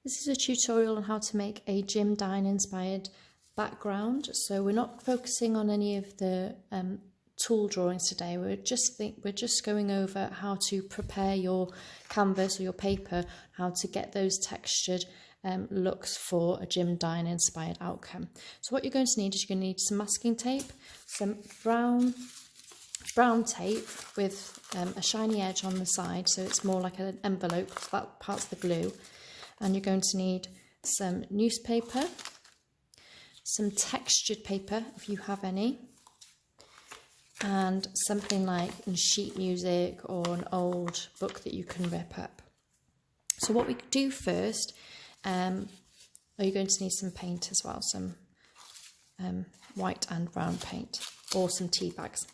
This is a tutorial on how to make a gym dine inspired background. So we're not focusing on any of the tool drawings today. We're just going over how to prepare your canvas or your paper, how to get those textured looks for a gym dine inspired outcome. So what you're going to need is you're going to need some masking tape, some brown tape with a shiny edge on the side, so it's more like an envelope, because that part's the glue. And you're going to need some newspaper, some textured paper if you have any, and something like in sheet music or an old book that you can rip up. So what we do first, you're going to need some paint as well, some white and brown paint, or some tea bags.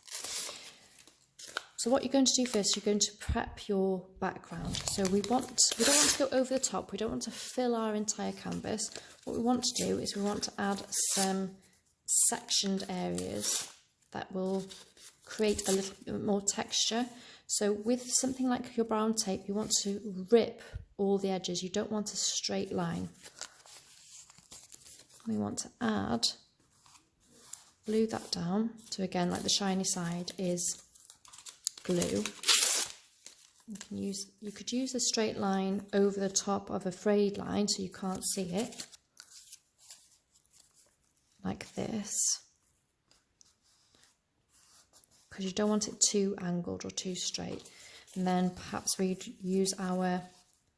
So what you're going to do first, you're going to prep your background. So we don't want to go over the top, we don't want to fill our entire canvas. What we want to do is we want to add some sectioned areas that will create a little bit more texture. So with something like your brown tape, you want to rip all the edges, you don't want a straight line. We want to glue that down. So again, like the shiny side is glue. You could use a straight line over the top of a frayed line so you can't see it, like this, because you don't want it too angled or too straight. And then perhaps we'd use our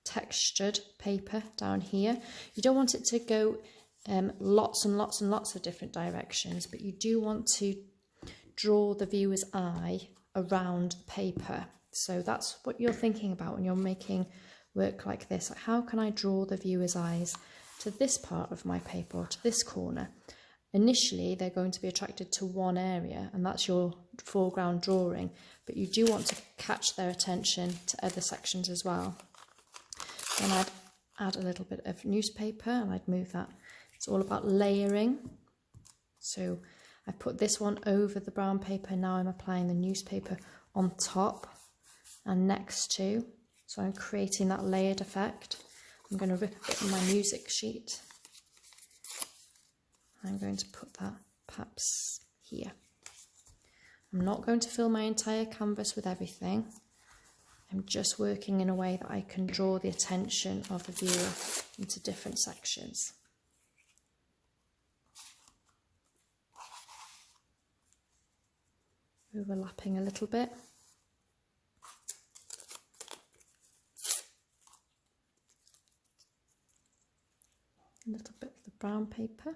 textured paper down here. You don't want it to go lots and lots and lots of different directions, but you do want to draw the viewer's eye around the paper. So that's what you're thinking about when you're making work like this. Like, how can I draw the viewer's eyes to this part of my paper or to this corner? Initially, they're going to be attracted to one area, and that's your foreground drawing, but you do want to catch their attention to other sections as well. Then I'd add a little bit of newspaper and I'd move that. It's all about layering. So I put this one over the brown paper, now I'm applying the newspaper on top and next to, so I'm creating that layered effect. I'm going to rip a bit of my music sheet. I'm going to put that perhaps here. I'm not going to fill my entire canvas with everything. I'm just working in a way that I can draw the attention of the viewer into different sections. Overlapping a little bit. A little bit of the brown paper.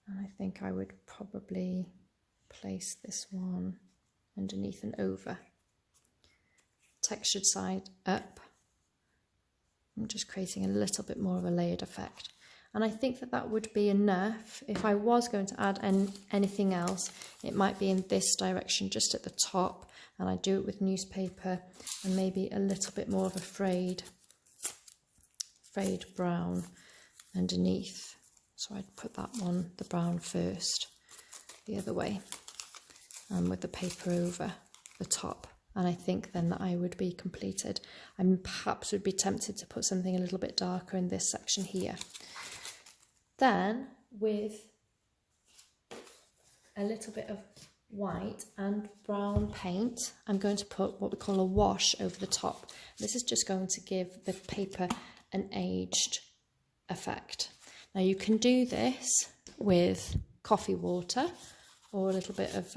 And I think I would probably place this one underneath and over. Textured side up. I'm just creating a little bit more of a layered effect. And I think that that would be enough. If I was going to add anything else, it might be in this direction, just at the top. And I do it with newspaper and maybe a little bit more of a frayed brown underneath. So I'd put that one, the brown first, the other way, and with the paper over the top. And I think then that I would be completed. I perhaps would be tempted to put something a little bit darker in this section here. Then with a little bit of white and brown paint, I'm going to put what we call a wash over the top. This is just going to give the paper an aged effect. Now you can do this with coffee water or a little bit of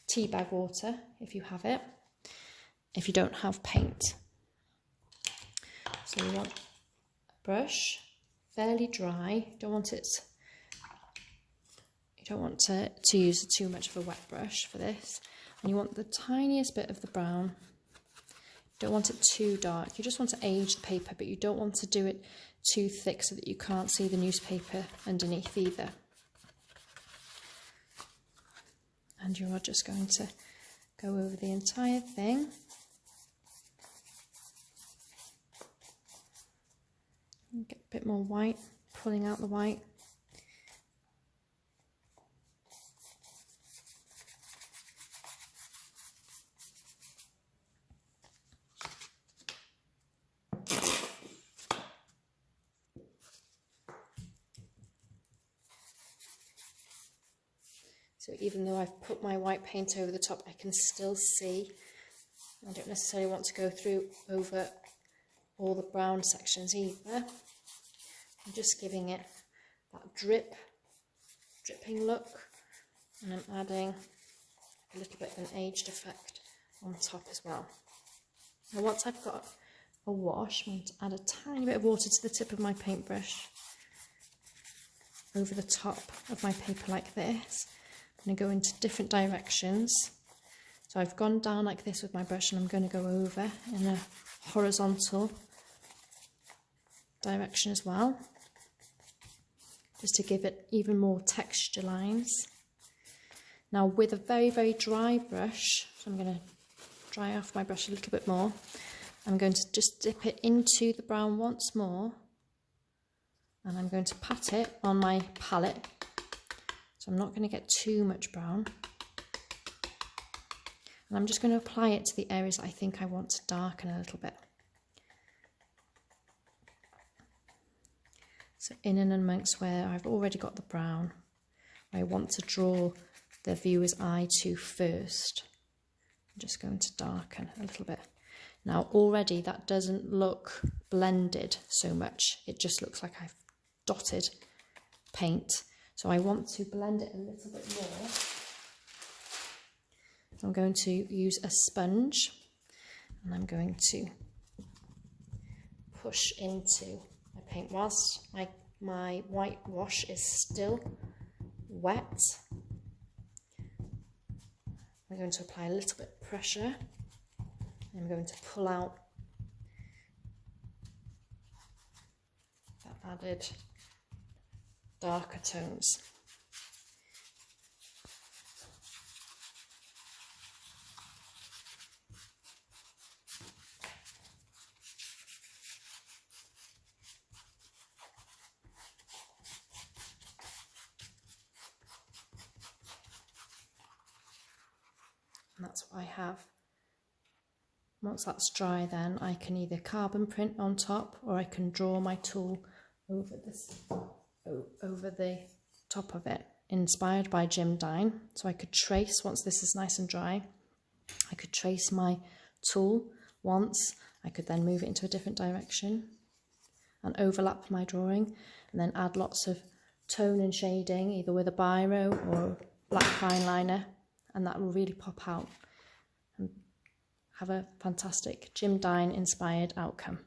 tea bag water if you have it, if you don't have paint. So you want a brush, fairly dry, you don't want to use too much of a wet brush for this, and you want the tiniest bit of the brown. You don't want it too dark, you just want to age the paper, but you don't want to do it too thick so that you can't see the newspaper underneath either. And you are just going to go over the entire thing. Get a bit more white, pulling out the white. So even though I've put my white paint over the top, I can still see. I don't necessarily want to go through over all the brown sections either. I'm just giving it that dripping look, and I'm adding a little bit of an aged effect on top as well. Now once I've got a wash, I'm going to add a tiny bit of water to the tip of my paintbrush over the top of my paper like this. I'm going to go into different directions. So I've gone down like this with my brush, and I'm going to go over in a horizontal direction as well, just to give it even more texture lines. Now with a very, very dry brush, so I'm going to dry off my brush a little bit more, I'm going to just dip it into the brown once more, and I'm going to pat it on my palette, so I'm not going to get too much brown. And I'm just going to apply it to the areas I think I want to darken a little bit. So in and amongst where I've already got the brown, I want to draw the viewer's eye to first. I'm just going to darken a little bit. Now already that doesn't look blended so much, it just looks like I've dotted paint. So I want to blend it a little bit more. I'm going to use a sponge, and I'm going to push into my paint whilst my white wash is still wet. I'm going to apply a little bit of pressure. I'm going to pull out that added darker tones. And that's what I have. Once that's dry, then I can either carbon print on top, or I can draw my tool over the top of it, inspired by Dine. So I could trace, once this is nice and dry, I could trace my tool once. I could then move it into a different direction and overlap my drawing, and then add lots of tone and shading, either with a biro or black fine liner, and that will really pop out and have a fantastic Dine inspired outcome.